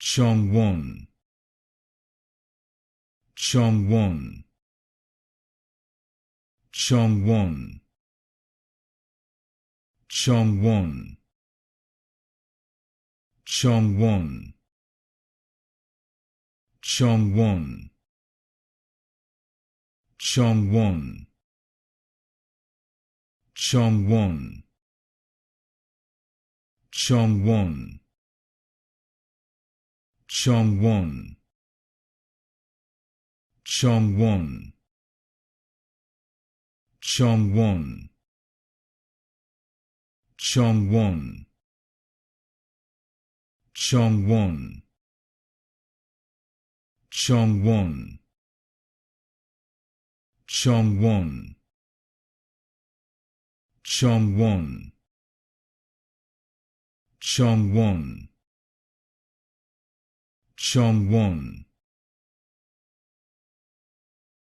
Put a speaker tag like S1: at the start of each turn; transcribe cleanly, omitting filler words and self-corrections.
S1: Jungwon, Jungwon, Jungwon, Jungwon, Jungwon, Jungwon, Jungwon, Jungwon, Jungwon, Jungwon, Jungwon, Jungwon, Jungwon, Jungwon, Jungwon, Jungwon, Jungwon, Jungwon, Jungwon,